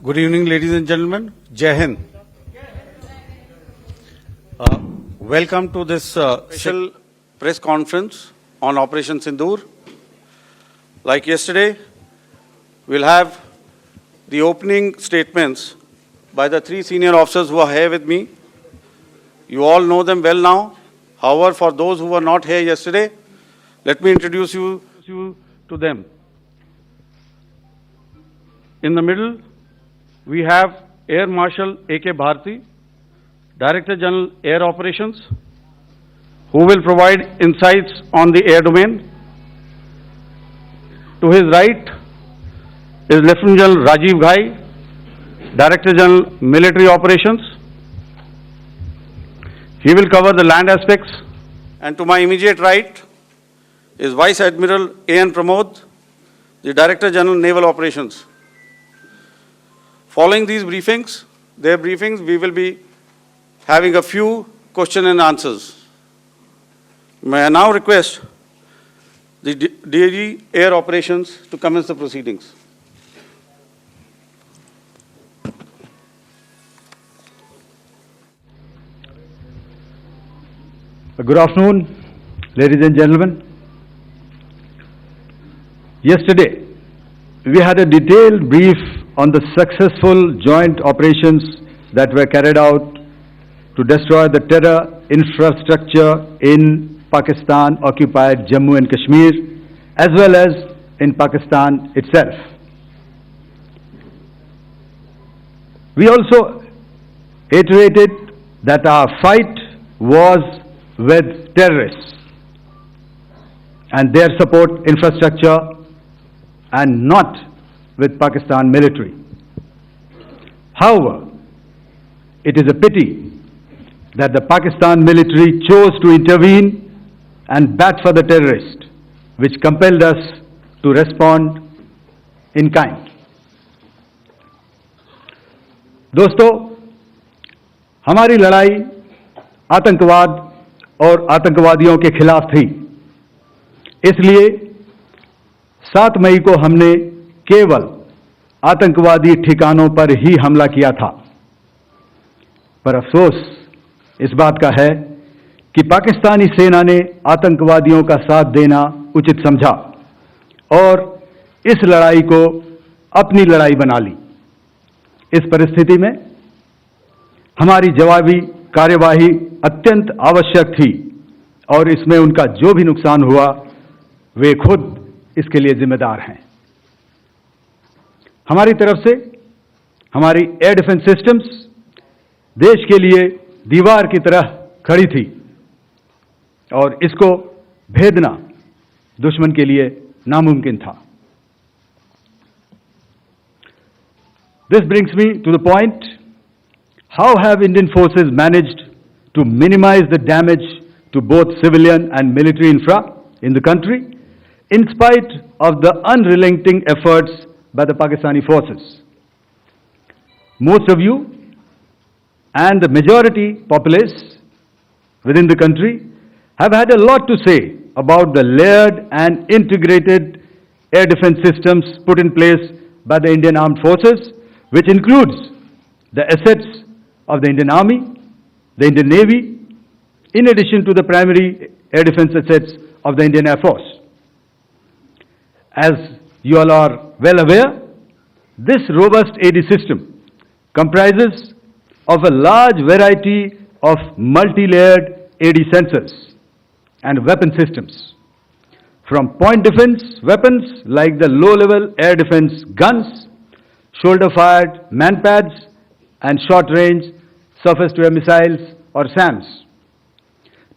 Good evening, ladies and gentlemen. Jai Hind. Welcome to this special press conference on Operation Sindoor. Like yesterday, we'll have the opening statements by the three senior officers who are here with me. You all know them well now. However, for those who were not here yesterday, let me introduce you to them. In the middle, we have Air Marshal A.K. Bharti, Director General Air Operations, who will provide insights on the air domain. To his right is Lieutenant General Rajiv Ghai, Director General Military Operations. He will cover the land aspects. And to my immediate right is Vice Admiral A.N. Pramod, the Director General Naval Operations. Following these briefings, we will be having a few question and answers. May I now request the DG Air Operations to commence the proceedings. Good afternoon, ladies and gentlemen. Yesterday, we had a detailed brief on the successful joint operations that were carried out to destroy the terror infrastructure in Pakistan-occupied Jammu and Kashmir, as well as in Pakistan itself. We also iterated that our fight was with terrorists and their support infrastructure and not with Pakistan military. However, it is a pity that the Pakistan military chose to intervene and bat for the terrorist, which compelled us to respond in kind. दोस्तों, हमारी लड़ाई आतंकवाद और आतंकवादियों के खिलाफ थी। इसलिए 7 मई को हमने केवल आतंकवादी ठिकानों पर ही हमला किया था। पर अफसोस इस बात का है कि पाकिस्तानी सेना ने आतंकवादियों का साथ देना उचित समझा और इस लड़ाई को अपनी लड़ाई बना ली। इस परिस्थिति में हमारी जवाबी कार्यवाही अत्यंत आवश्यक थी और इसमें उनका जो भी नुकसान हुआ, वे खुद इसके लिए जिम्मेदार हैं। हमारी तरफ से हमारी एयर डिफेंस सिस्टम्स देश के लिए दीवार की तरह खड़ी थी और इसको भेदना दुश्मन के लिए नामुमकिन था। This brings me to the point, how have Indian forces managed to minimize the damage to both civilian and military infra in the country, in spite of the unrelenting efforts by the Pakistani forces? Most of you and the majority populace within the country have had a lot to say about the layered and integrated air defense systems put in place by the Indian Armed Forces, which includes the assets of the Indian Army, the Indian Navy, in addition to the primary air defense assets of the Indian Air Force. As you all are well aware, this robust AD system comprises of a large variety of multi-layered AD sensors and weapon systems, from point defense weapons like the low-level air defense guns, shoulder-fired manpads, and short-range surface-to-air missiles or SAMs,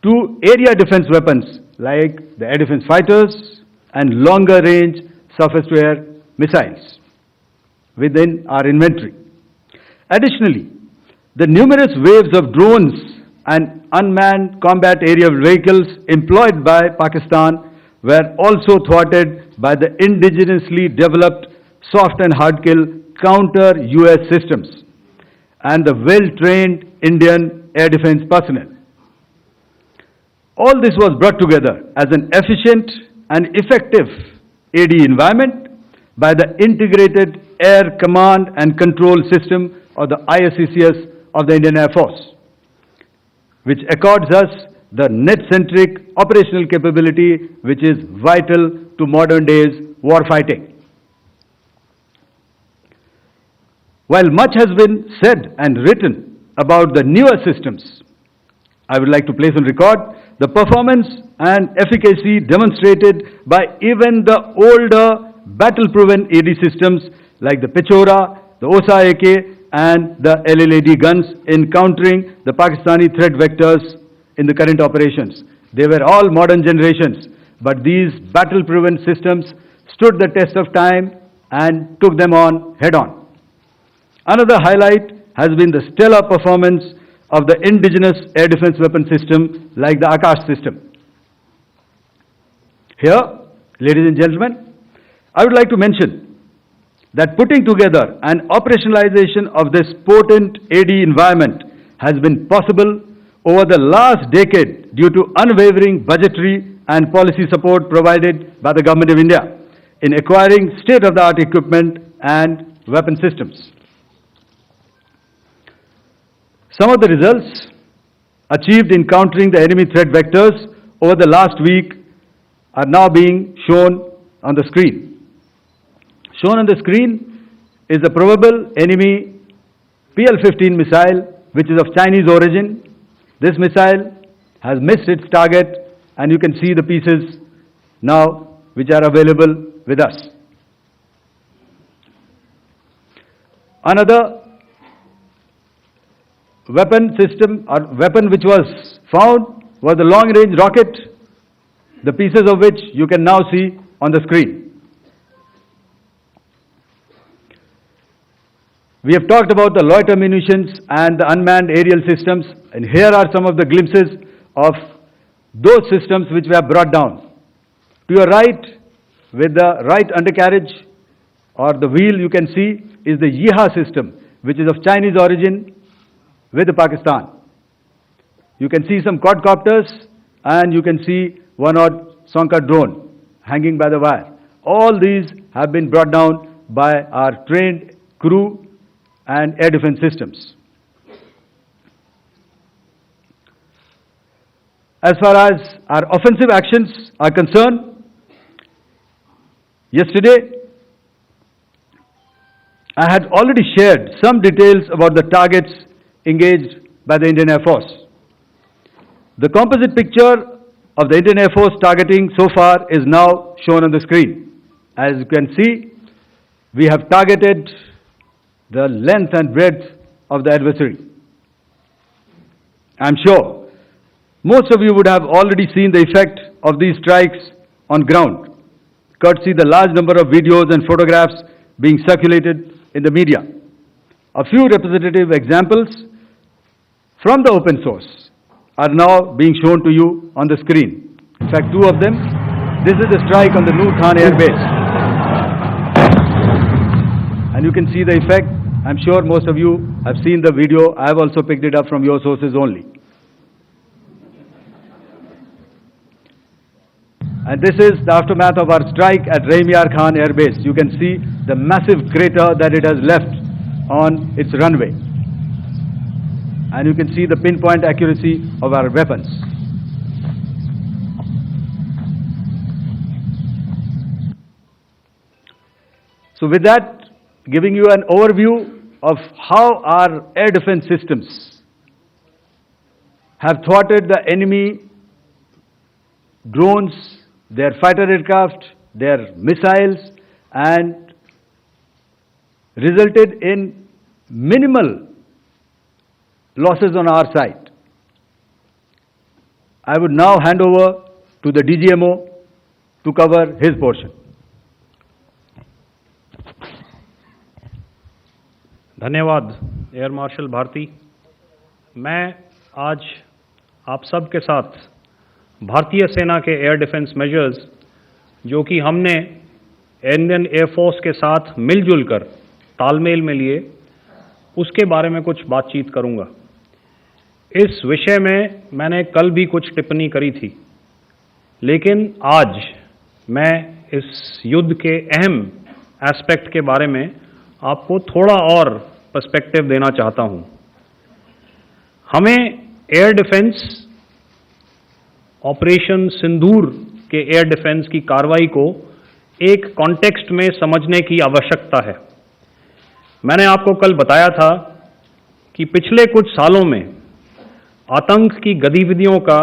to area defense weapons like the air defense fighters and longer-range surface-to-air missiles within our inventory. Additionally, the numerous waves of drones and unmanned combat aerial vehicles employed by Pakistan were also thwarted by the indigenously developed soft and hard kill counter-US systems and the well-trained Indian air defense personnel. All this was brought together as an efficient and effective AD environment by the integrated Air Command and Control System, or the ISCCS of the Indian Air Force, which accords us the net-centric operational capability which is vital to modern days warfighting. While much has been said and written about the newer systems, I would like to place on record the performance and efficacy demonstrated by even the older battle-proven AD systems like the Pechora, the OSA AK and the LLAD guns in countering the Pakistani threat vectors in the current operations. They were all modern generations, but these battle-proven systems stood the test of time and took them on head-on. Another highlight has been the stellar performance of the indigenous air defense weapon system like the Akash system. Here, ladies and gentlemen, I would like to mention that putting together and operationalization of this potent AD environment has been possible over the last decade due to unwavering budgetary and policy support provided by the Government of India in acquiring state-of-the-art equipment and weapon systems. Some of the results achieved in countering the enemy threat vectors over the last week are now being shown on the screen. Shown on the screen is the probable enemy PL-15 missile, which is of Chinese origin. This missile has missed its target, and you can see the pieces now which are available with us. Another weapon system or weapon which was found was the long-range rocket, the pieces of which you can now see on the screen. We have talked about the loiter munitions and the unmanned aerial systems, and here are some of the glimpses of those systems which we have brought down. To your right, with the right undercarriage or the wheel, you can see is the Yeeha system, which is of Chinese origin with Pakistan. You can see some quadcopters and you can see one odd Sonka drone hanging by the wire. All these have been brought down by our trained crew and air defense systems. As far as our offensive actions are concerned, yesterday I had already shared some details about the targets engaged by the Indian Air Force. The composite picture of the Indian Air Force targeting so far is now shown on the screen. As you can see, we have targeted the length and breadth of the adversary. I'm sure most of you would have already seen the effect of these strikes on ground, courtesy the large number of videos and photographs being circulated in the media. A few representative examples from the open source are now being shown to you on the screen. In fact, two of them. This is the strike on the Noor Khan Air Base. And you can see the effect. I'm sure most of you have seen the video. I have also picked it up from your sources only. And this is the aftermath of our strike at Rahim Yar Khan Air Base. You can see the massive crater that it has left on its runway. And you can see the pinpoint accuracy of our weapons. So with that, giving you an overview of how our air defense systems have thwarted the enemy drones, their fighter aircraft, their missiles, and resulted in minimal losses on our side. I would now hand over to the DGMO to cover his portion. धन्यवाद air marshal Bharti. मैं आज आप सब के साथ भारतीय सेना के एयर डिफेंस मेजर्स जो कि हमने इंडियन एयरफोर्स के साथ मिलजुल कर तालमेल में लिए, उसके बारे में कुछ बातचीत करूंगा। इस विषय में मैंने कल भी कुछ टिप्पणी करी थी, लेकिन आज मैं इस युद्ध के अहम एस्पेक्ट के बारे में आपको थोड़ा और पर्सपेक्टिव देना चाहता हूं। हमें एयर डिफेंस, ऑपरेशन सिंदूर के एयर डिफेंस की कार्रवाई को एक कॉन्टेक्स्ट में समझने की आवश्यकता है। मैंने आपको कल बताया था कि पिछले कुछ सालों में आतंक की गतिविधियों का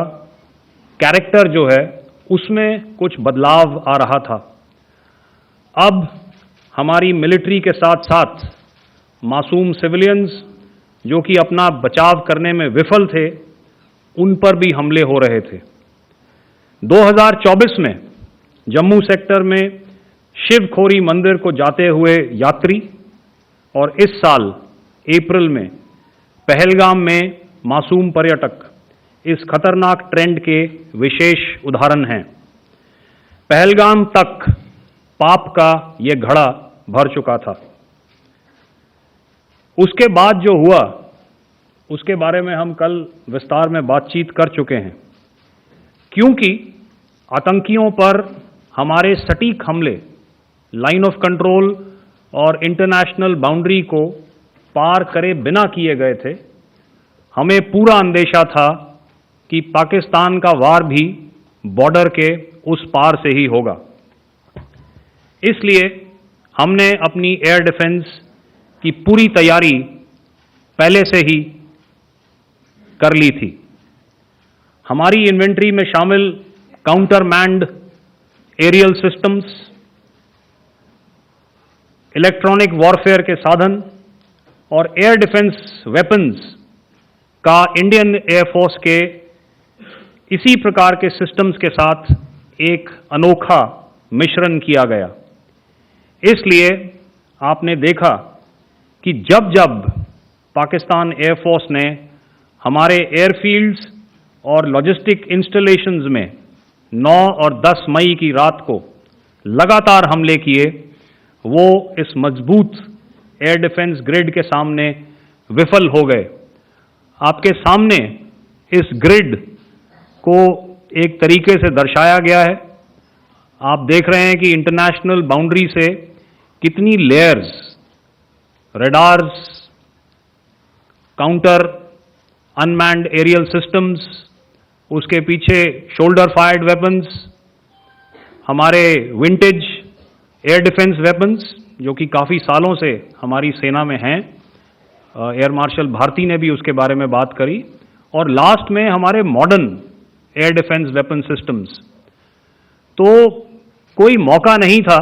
कैरेक्टर जो है उसमें कुछ बदलाव आ रहा था। अब हमारी मिलिट्री के साथ साथ मासूम सिविलियंस जो कि अपना बचाव करने में विफल थे, उन पर भी हमले हो रहे थे। 2024 में जम्मू सेक्टर में शिवखोरी मंदिर को जाते हुए यात्री और इस साल अप्रैल में पहलगाम में मासूम पर्यटक इस खतरनाक ट्रेंड के विशेष उदाहरण हैं। पहलगाम तक पाप का ये घड़ा भर चुका था। उसके बाद जो हुआ उसके बारे में हम कल विस्तार में बातचीत कर चुके हैं। क्योंकि आतंकियों पर हमारे सटीक हमले लाइन ऑफ कंट्रोल और इंटरनेशनल बाउंड्री को पार करे बिना किए गए थे, हमें पूरा अंदेशा था कि पाकिस्तान का वार भी बॉर्डर के उस पार से ही होगा। इसलिए हमने अपनी एयर डिफेंस की पूरी तैयारी पहले से ही कर ली थी। हमारी इन्वेंट्री में शामिल counter manned aerial systems, electronic warfare के साधन और एयर डिफेंस वेपन्स का इंडियन एयरफोर्स के इसी प्रकार के सिस्टम्स के साथ एक अनोखा मिश्रण किया गया। इसलिए आपने देखा कि जब जब पाकिस्तान एयरफोर्स ने हमारे एयरफील्ड्स और लॉजिस्टिक इंस्टॉलेशंस में 9 और 10 मई की रात को लगातार हमले किए, वो इस मजबूत एयर डिफेंस ग्रिड के सामने विफल हो गए। आपके सामने इस ग्रिड को एक तरीके से दर्शाया गया है। आप देख रहे हैं कि इंटरनेशनल बाउंड्री से कितनी layers, radars, counter unmanned aerial systems, उसके पीछे शोल्डर फायर्ड वेपन्स, हमारे विंटेज एयर डिफेंस वेपन्स जो कि काफ़ी सालों से हमारी सेना में हैं। एयर मार्शल भारती ने भी उसके बारे में बात करी। और लास्ट में हमारे modern air defence weapon systems. तो कोई मौका नहीं था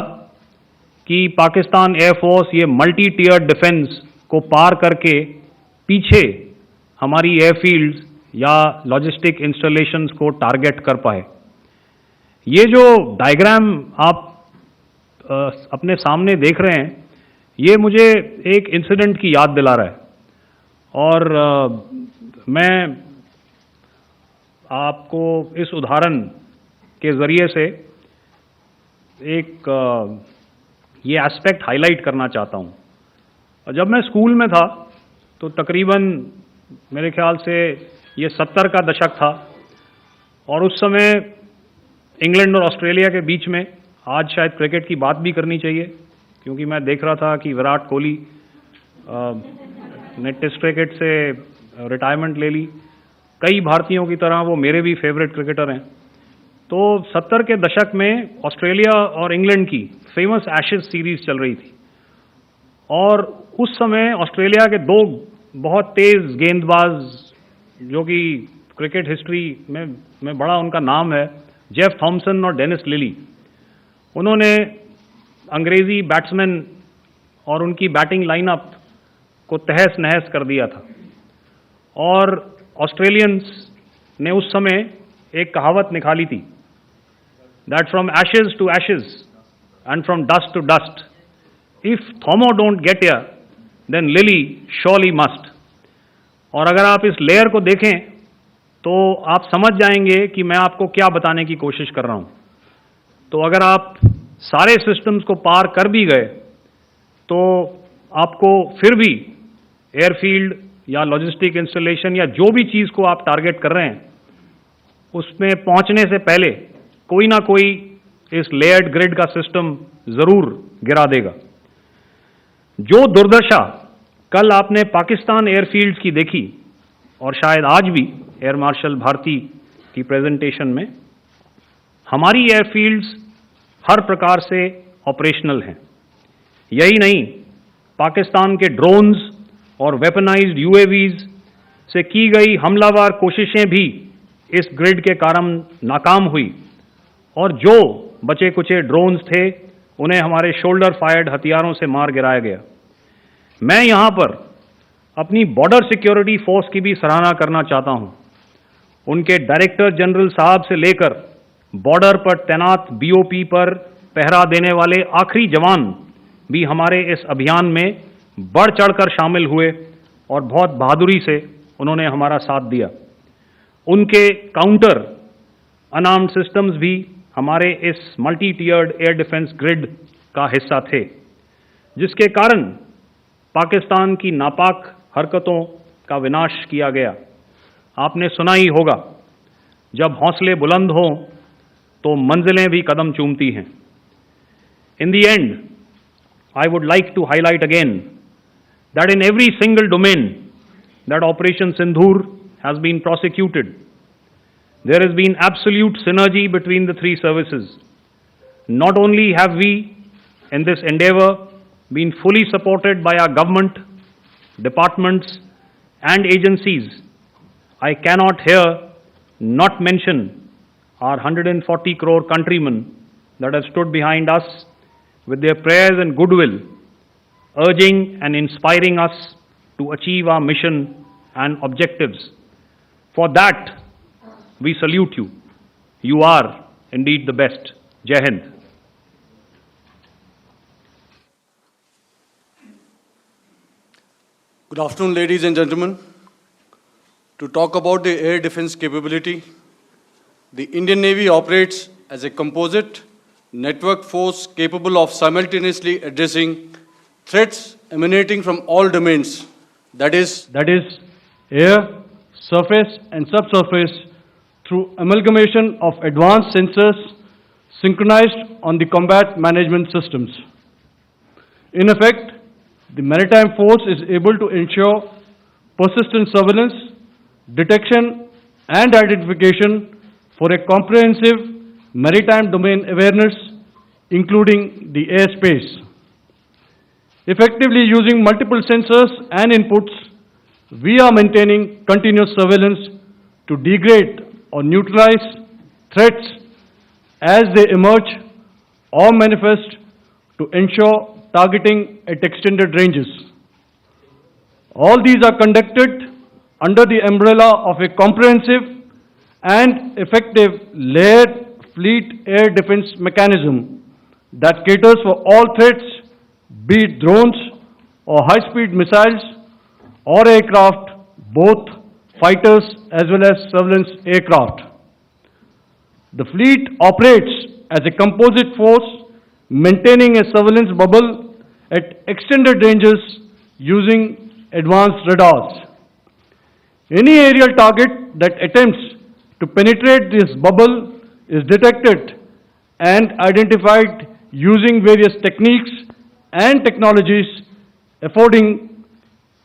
कि पाकिस्तान एयरफोर्स ये मल्टी टियर डिफेंस को पार करके पीछे हमारी एयरफील्ड्स या लॉजिस्टिक इंस्टॉलेशंस को टारगेट कर पाए। ये जो डायग्राम आप अपने सामने देख रहे हैं, ये मुझे एक इंसिडेंट की याद दिला रहा है। और मैं आपको इस उदाहरण के ज़रिए से एक ये एस्पेक्ट हाईलाइट करना चाहता हूँ। जब मैं स्कूल में था तो तकरीबन मेरे ख्याल से ये 70 का दशक था और उस समय इंग्लैंड और ऑस्ट्रेलिया के बीच में, आज शायद क्रिकेट की बात भी करनी चाहिए क्योंकि मैं देख रहा था कि विराट कोहली ने टेस्ट क्रिकेट से रिटायरमेंट ले ली। कई भारतीयों की तरह वो मेरे भी फेवरेट क्रिकेटर हैं। तो 70 के दशक में ऑस्ट्रेलिया और इंग्लैंड की फेमस एशेज सीरीज चल रही थी और उस समय ऑस्ट्रेलिया के दो बहुत तेज गेंदबाज जो कि क्रिकेट हिस्ट्री में बड़ा उनका नाम है, जेफ थॉमसन और डेनिस लिली, उन्होंने अंग्रेजी बैट्समैन और उनकी बैटिंग लाइनअप को तहस नहस कर दिया था। और ऑस्ट्रेलियंस ने उस समय एक कहावत निकाली थी, that from ashes to ashes and from dust to dust, if Thommo don't get here then Lillee surely must. और अगर आप इस लेयर को देखें तो आप समझ जाएंगे कि मैं आपको क्या बताने की कोशिश कर रहा हूं। तो अगर आप सारे सिस्टम्स को पार कर भी गए तो आपको फिर भी एयरफील्ड या लॉजिस्टिक इंस्टॉलेशन या जो भी चीज़ को आप टारगेट कर रहे हैं उसमें पहुंचने से पहले कोई ना कोई इस लेयर्ड ग्रिड का सिस्टम ज़रूर गिरा देगा। जो दुर्दशा कल आपने पाकिस्तान एयरफील्ड्स की देखी और शायद आज भी एयर मार्शल भारती की प्रेजेंटेशन में, हमारी एयरफील्ड्स हर प्रकार से ऑपरेशनल हैं। यही नहीं, पाकिस्तान के ड्रोन्स और वेपनाइज्ड यूएवीज से की गई हमलावर कोशिशें भी इस ग्रिड के कारण नाकाम हुई और जो बचे कुचे ड्रोन्स थे उन्हें हमारे शोल्डर फायर्ड हथियारों से मार गिराया गया। मैं यहाँ पर अपनी बॉर्डर सिक्योरिटी फोर्स की भी सराहना करना चाहता हूँ। उनके डायरेक्टर जनरल साहब से लेकर बॉर्डर पर तैनात बीओपी पर पहरा देने वाले आखिरी जवान भी हमारे इस अभियान में बढ़ चढ़कर शामिल हुए और बहुत बहादुरी से उन्होंने हमारा साथ दिया। उनके काउंटर अनआर्म्ड सिस्टम्स भी हमारे इस मल्टी टियर्ड एयर डिफेंस ग्रिड का हिस्सा थे, जिसके कारण पाकिस्तान की नापाक हरकतों का विनाश किया गया। आपने सुना ही होगा, जब हौसले बुलंद हों तो मंजिलें भी कदम चूमती हैं। In the end, I would like to highlight again that in every single domain that Operation Sindoor has been prosecuted, there has been absolute synergy between the three services. Not only have we, in this endeavor, been fully supported by our government, departments, and agencies, I cannot here not mention our 140 crore countrymen that have stood behind us with their prayers and goodwill, urging and inspiring us to achieve our mission and objectives. For that, we salute you. You are indeed the best. Jai Hind. Good afternoon, ladies and gentlemen. To talk about the air defense capability, the Indian Navy operates as a composite network force capable of simultaneously addressing threats emanating from all domains, that is air, surface and subsurface, through amalgamation of advanced sensors synchronized on the combat management systems. In effect, the maritime force is able to ensure persistent surveillance, detection and identification for a comprehensive maritime domain awareness, including the airspace. Effectively using multiple sensors and inputs, we are maintaining continuous surveillance to degrade or neutralize threats as they emerge or manifest, to ensure targeting at extended ranges. All these are conducted under the umbrella of a comprehensive and effective layered fleet air defense mechanism that caters for all threats, be it drones or high-speed missiles or aircraft, both fighters as well as surveillance aircraft. The fleet operates as a composite force, maintaining a surveillance bubble at extended ranges using advanced radars. Any aerial target that attempts to penetrate this bubble is detected and identified using various techniques and technologies, affording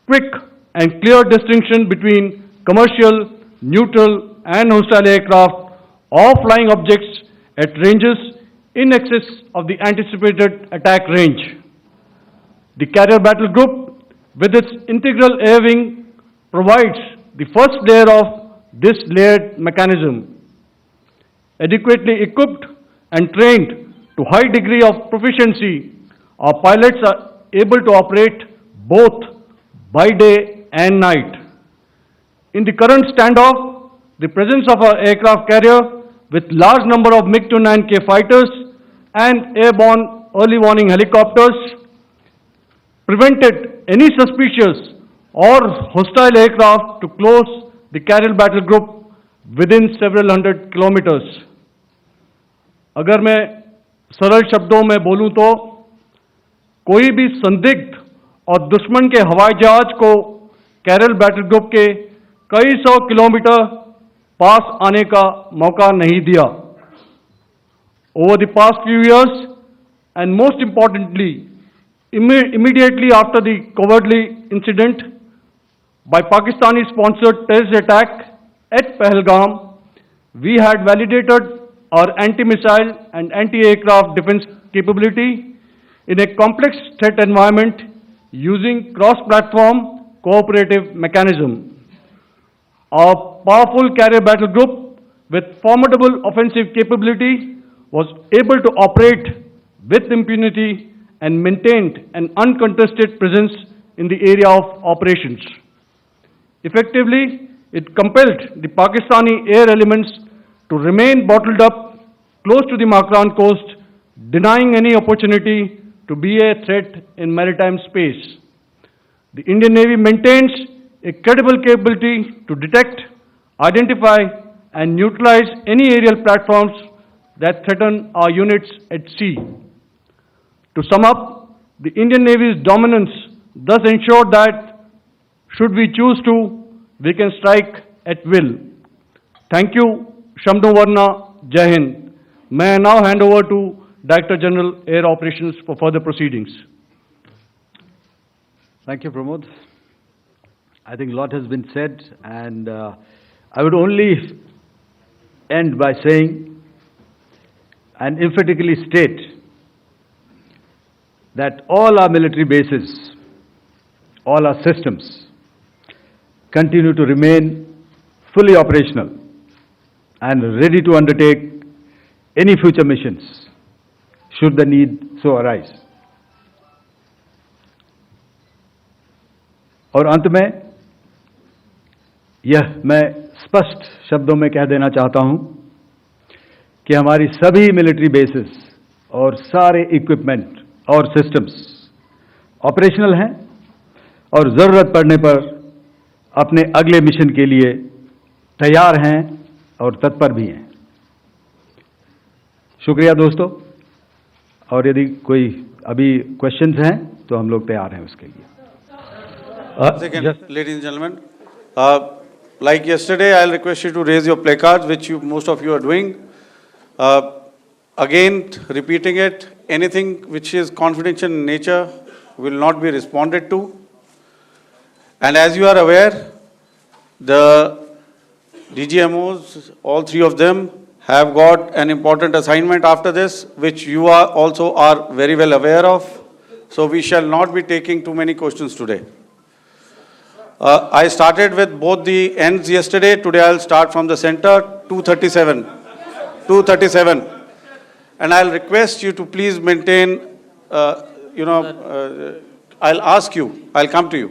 quick and clear distinction between commercial, neutral and hostile aircraft or flying objects at ranges in excess of the anticipated attack range. The Carrier Battle Group, with its integral air wing, provides the first layer of this layered mechanism. Adequately equipped and trained to high degree of proficiency, our pilots are able to operate both by day and night. In the current standoff, the presence of our aircraft carrier with large number of MiG-29K fighters and airborne early warning helicopters prevented any suspicious or hostile aircraft to close the Carrier Battle Group within several hundred kilometers. अगर मैं सरल शब्दों में बोलूं तो कोई भी संदिग्ध और दुश्मन के हवाई जहाज को कैरल बैटल ग्रुप के कई सौ किलोमीटर पास आने का मौका नहीं दिया. Over the past few years, and most importantly, immediately after the cowardly incident by Pakistani-sponsored terrorist attack at Pahalgam, we had validated our anti-missile and anti-aircraft defense capability in a complex threat environment using cross-platform cooperative mechanism. Our powerful carrier battle group with formidable offensive capability was able to operate with impunity and maintained an uncontested presence in the area of operations. Effectively, it compelled the Pakistani air elements to remain bottled up close to the Makran coast, denying any opportunity to be a threat in maritime space. The Indian Navy maintains a credible capability to detect, identify, and neutralize any aerial platforms that threaten our units at sea. To sum up, the Indian Navy's dominance thus ensured that, should we choose to, we can strike at will. Thank you, Shamdhu Varna, Jai Hind. May I now hand over to Director General Air Operations for further proceedings. Thank you, Pramod. I think a lot has been said, and I would only end by saying and emphatically state that all our military bases, all our systems continue to remain fully operational and ready to undertake any future missions should the need so arise. और अंत में यह मैं स्पष्ट शब्दों में कह देना चाहता हूं कि हमारी सभी मिलिट्री बेसेस और सारे इक्विपमेंट और सिस्टम्स ऑपरेशनल हैं और ज़रूरत पड़ने पर अपने अगले मिशन के लिए तैयार हैं और तत्पर भी हैं। शुक्रिया दोस्तों, और यदि कोई अभी क्वेश्चंस हैं तो हम लोग तैयार हैं उसके लिए। Second, ladies and gentlemen, like yesterday, I'll request you to raise your placards, which most of you are doing. Again, repeating it, anything which is confidential in nature will not be responded to. And as you are aware, the DGMOs, all three of them, have got an important assignment after this, which you are also are very well aware of. So we shall not be taking too many questions today. I started with both the ends yesterday. Today I'll start from the center, 237. 237. And I'll request you to please maintain, I'll ask you, I'll come to you.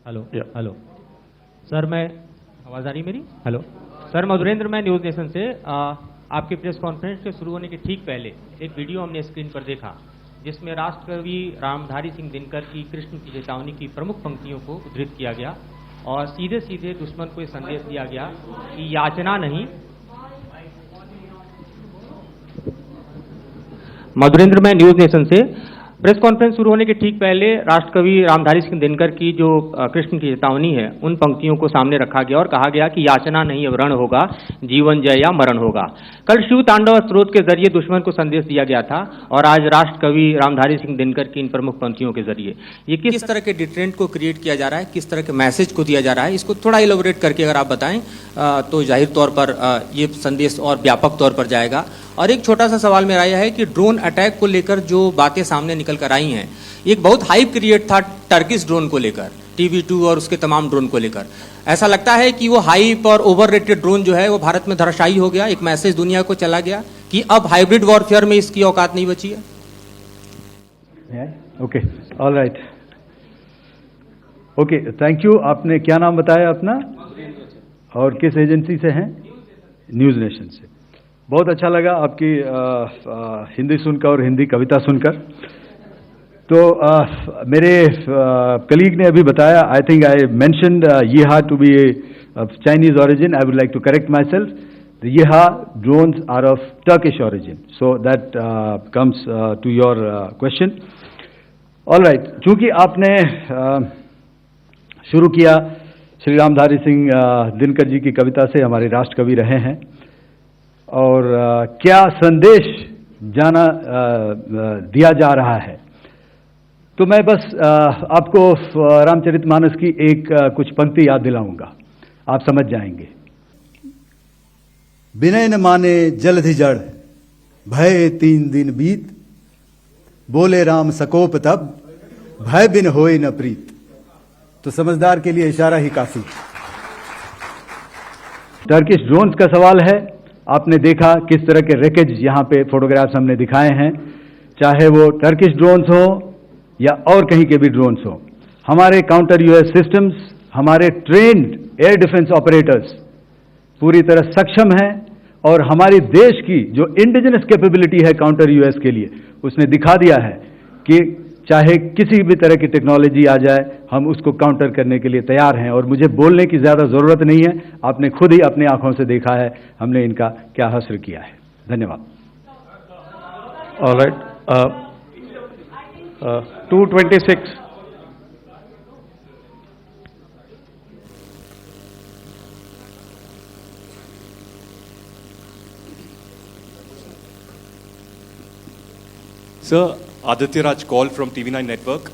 Hello hello sir, मैं आवाज़ आ रही मेरी? Hello sir, Madhurendra, मैं news nation से आपके press conference के शुरू होने के ठीक पहले एक वीडियो हमने स्क्रीन पर देखा जिसमें राष्ट्रकवि रामधारी सिंह दिनकर की कृष्ण की चेतावनी की प्रमुख पंक्तियों को उद्धृत किया गया और सीधे सीधे दुश्मन को ये संदेश दिया गया कि याचना नहीं। मधुरेंद्र, मैं न्यूज़ नेशन से प्रेस कॉन्फ्रेंस शुरू होने के ठीक पहले राष्ट्रकवि रामधारी सिंह दिनकर की जो कृष्ण की चेतावनी है उन पंक्तियों को सामने रखा गया और कहा गया कि याचना नहीं अब रण होगा, जीवन जय या मरण होगा। कल शिव तांडव स्रोत के जरिए दुश्मन को संदेश दिया गया था और आज राष्ट्रकवि रामधारी सिंह दिनकर की इन प्रमुख पंक्तियों के जरिए ये किस तरह के डिटरेंट को क्रिएट किया जा रहा है, किस तरह के मैसेज को दिया जा रहा है, इसको थोड़ा इलेबोरेट करके अगर आप बताएं तो जाहिर तौर पर ये संदेश और व्यापक तौर पर जाएगा। और एक छोटा सा सवाल मेरा यह है कि ड्रोन अटैक को लेकर जो बातें सामने निकल कर आई हैं, एक बहुत हाइप क्रिएट था टर्किश ड्रोन को लेकर, TB2 और उसके तमाम ड्रोन को लेकर। ऐसा लगता है कि वो हाइप और ओवररेटेड ड्रोन जो है वो भारत में धराशायी हो गया, एक मैसेज दुनिया को चला गया कि अब हाइब्रिड वॉरफेयर में इसकी औकात नहीं बची है। Okay, all right, okay, thank you. आपने क्या नाम बताया अपना और किस एजेंसी से हैं? न्यूज़ नेशन से। बहुत अच्छा लगा आपकी हिंदी सुनकर और हिंदी कविता सुनकर। तो मेरे कलीग ने अभी बताया, I think I mentioned yiha to be Chinese origin. I would like to correct myself. The Yeha drones are of Turkish origin. So that comes to your question. All right, चूंकि आपने शुरू किया श्री रामधारी सिंह दिनकर जी की कविता से, हमारे राष्ट्रकवि रहे हैं, और क्या संदेश दिया जा रहा है। तो मैं बस आपको रामचरितमानस की कुछ पंक्ति याद दिलाऊंगा, आप समझ जाएंगे। विनय न माने जलधि जड़, भय 3 दिन बीत, बोले राम सकोप तब, भय बिन होए न प्रीत। तो समझदार के लिए इशारा ही काफी। टर्किश ड्रोन्स का सवाल है। आपने देखा किस तरह के रैकेज यहाँ पे फोटोग्राफ्स हमने दिखाए हैं, चाहे वो टर्किश ड्रोन्स हो या और कहीं के भी ड्रोन्स हो। हमारे काउंटर यूएस सिस्टम्स, हमारे ट्रेन्ड एयर डिफेंस ऑपरेटर्स पूरी तरह सक्षम हैं और हमारी देश की जो इंडिजिनस कैपेबिलिटी है काउंटर यूएस के लिए, उसने दिखा दिया है कि चाहे किसी भी तरह की टेक्नोलॉजी आ जाए, हम उसको काउंटर करने के लिए तैयार हैं। और मुझे बोलने की ज़्यादा ज़रूरत नहीं है, आपने खुद ही अपनी आंखों से देखा है हमने इनका क्या हासिल किया है। धन्यवाद। All right. 226. Sir, Aditya Raj call from TV9 Network.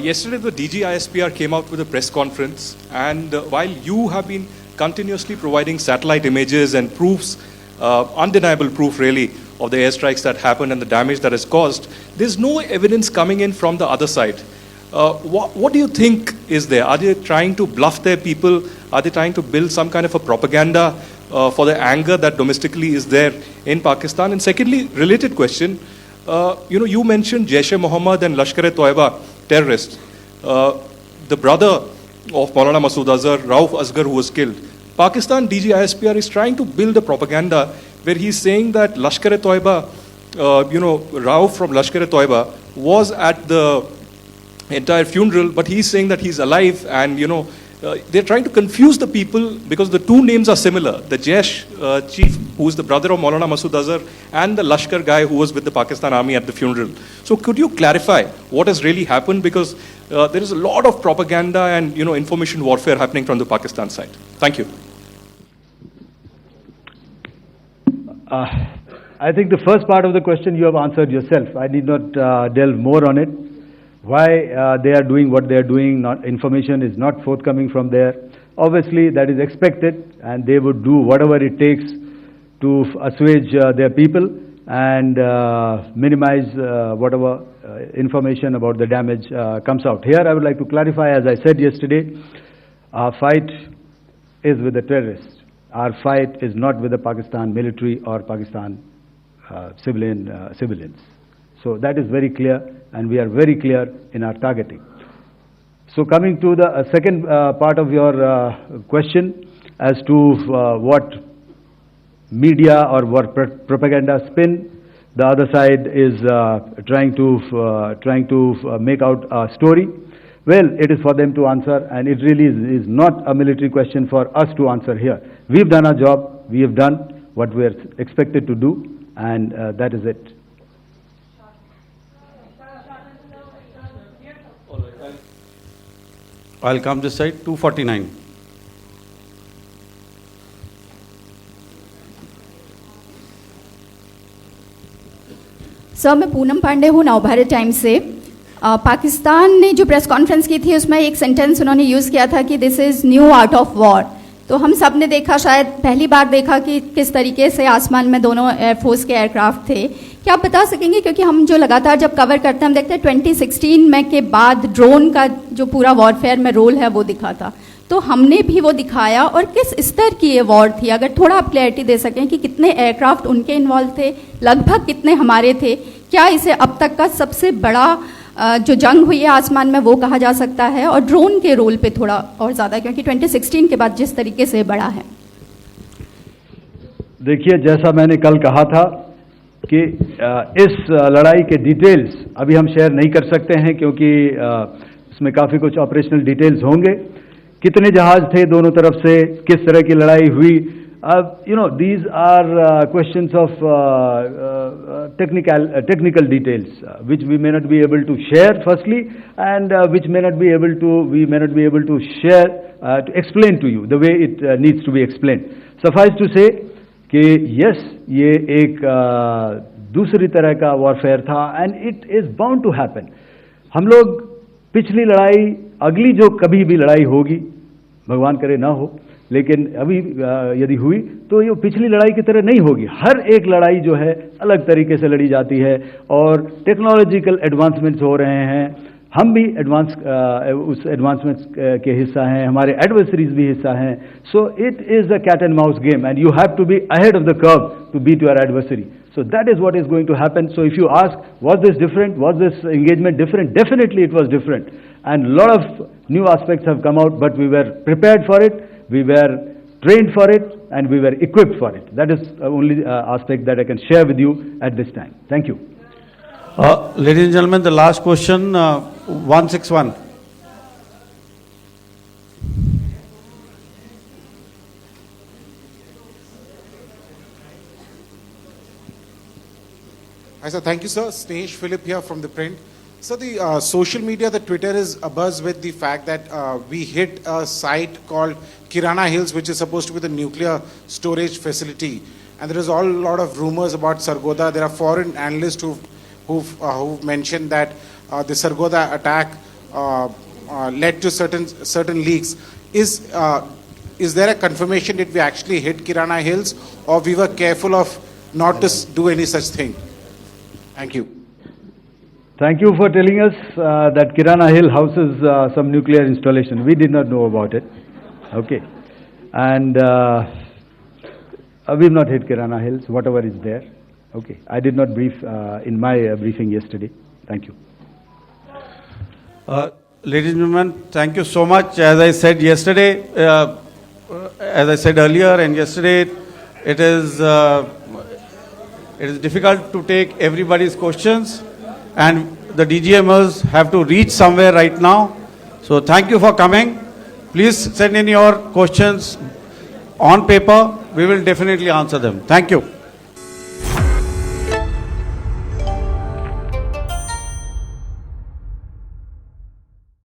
Yesterday, the DG ISPR came out with a press conference, and while you have been continuously providing satellite images and proofs, undeniable proof really, of the airstrikes that happened and the damage that is caused, there's no evidence coming in from the other side. What do you think is there? Are they trying to bluff their people? Are they trying to build some kind of a propaganda for the anger that domestically is there in Pakistan? And secondly, related question, you mentioned Jaish-e-Mohammed and Lashkar-e-Toiba terrorists. The brother of Maulana Masood Azhar, Rauf Asghar, who was killed. Pakistan DG ISPR is trying to build a propaganda where he's saying that Lashkar-e-Toiba, Rauf from Lashkar-e-Toiba was at the entire funeral, but he's saying that he's alive, and they're trying to confuse the people because the two names are similar. The Jaish chief, who is the brother of Maulana Masood Azhar, and the Lashkar guy who was with the Pakistan army at the funeral. So could you clarify what has really happened? Because there is a lot of propaganda and information warfare happening from the Pakistan side. Thank you. I think the first part of the question you have answered yourself. I need not delve more on it. Why they are doing what they are doing, information is not forthcoming from there. Obviously, that is expected, and they would do whatever it takes to assuage their people and minimize whatever information about the damage comes out. Here, I would like to clarify, as I said yesterday, our fight is with the terrorists. Our fight is not with the Pakistan military or Pakistan civilians. So that is very clear, and we are very clear in our targeting. So coming to the second part of your question as to what media or what propaganda spin the other side is trying to make out a story. Well, it is for them to answer, and it really is not a military question for us to answer here. We've done our job, we have done what we are expected to do, and that is it. I'll come this side, 249. Sir, मैं पूनम पांडे हूँ Navbharat times से। पाकिस्तान ने जो press conference की थी उसमें एक sentence उन्होंने यूज़ किया था कि this is new art of war. तो हम सब ने देखा, शायद पहली बार देखा कि किस तरीके से आसमान में दोनों एयरफोर्स के एयरक्राफ्ट थे। क्या आप बता सकेंगे, क्योंकि हम जो लगातार जब कवर करते हैं हम देखते हैं 2016 में के बाद ड्रोन का जो पूरा वॉरफेयर में रोल है वो दिखा था, तो हमने भी वो दिखाया, और किस स्तर की ये वॉर थी? अगर थोड़ा आप क्लैरिटी दे सकें कि कितने एयरक्राफ्ट उनके इन्वॉल्व थे, लगभग कितने हमारे थे, क्या इसे अब तक का सबसे बड़ा जो जंग हुई है आसमान में वो कहा जा सकता है? और ड्रोन के रोल पे थोड़ा और ज़्यादा, क्योंकि 2016 के बाद जिस तरीके से बढ़ा है। देखिए, जैसा मैंने कल कहा था कि इस लड़ाई के डिटेल्स अभी हम शेयर नहीं कर सकते हैं, क्योंकि इसमें काफ़ी कुछ ऑपरेशनल डिटेल्स होंगे। कितने जहाज थे दोनों तरफ से, किस तरह की लड़ाई हुई, these are questions of technical details which we may not be able to share firstly, and which we may not be able to share to explain to you the way it needs to be explained. Suffice to say कि yes, ये एक दूसरी तरह का warfare था, and it is bound to happen. हम लोग पिछली लड़ाई, अगली जो कभी भी लड़ाई होगी, भगवान करे ना हो, लेकिन अभी यदि हुई तो ये पिछली लड़ाई की तरह नहीं होगी. हर एक लड़ाई जो है अलग तरीके से लड़ी जाती है, और टेक्नोलॉजिकल एडवांसमेंट्स हो रहे हैं. हम भी उस एडवांसमेंट्स के हिस्सा हैं, हमारे एडवर्सरीज भी हिस्सा हैं. So it is a cat and mouse game, and you have to be ahead of the curve to beat your adversary. So that is what is going to happen. So if you ask, was this different? Was this engagement different? Definitely it was different. And a lot of new aspects have come out, but we were prepared for it, we were trained for it, and we were equipped for it. That is the only aspect that I can share with you at this time. Thank you. Ladies and gentlemen, the last question, 161. Hi, sir. Thank you, sir. Snesh Philip here from the print. So the social media, the Twitter is abuzz with the fact that we hit a site called Kirana Hills, which is supposed to be the nuclear storage facility. And there is a lot of rumors about Sargodha. There are foreign analysts who've mentioned that the Sargodha attack led to certain leaks. Is there a confirmation that we actually hit Kirana Hills, or we were careful of not to do any such thing? Thank you. Thank you for telling us that Kirana Hill houses some nuclear installation. We did not know about it. Okay. And we've not hit Kirana Hills, whatever is there. Okay. I did not brief in my briefing yesterday. Thank you. Ladies and gentlemen, thank you so much. As I said yesterday, as I said earlier and yesterday, it is difficult to take everybody's questions, and the DGMers have to reach somewhere right now. So thank you for coming. Please send in your questions on paper. We will definitely answer them. Thank you.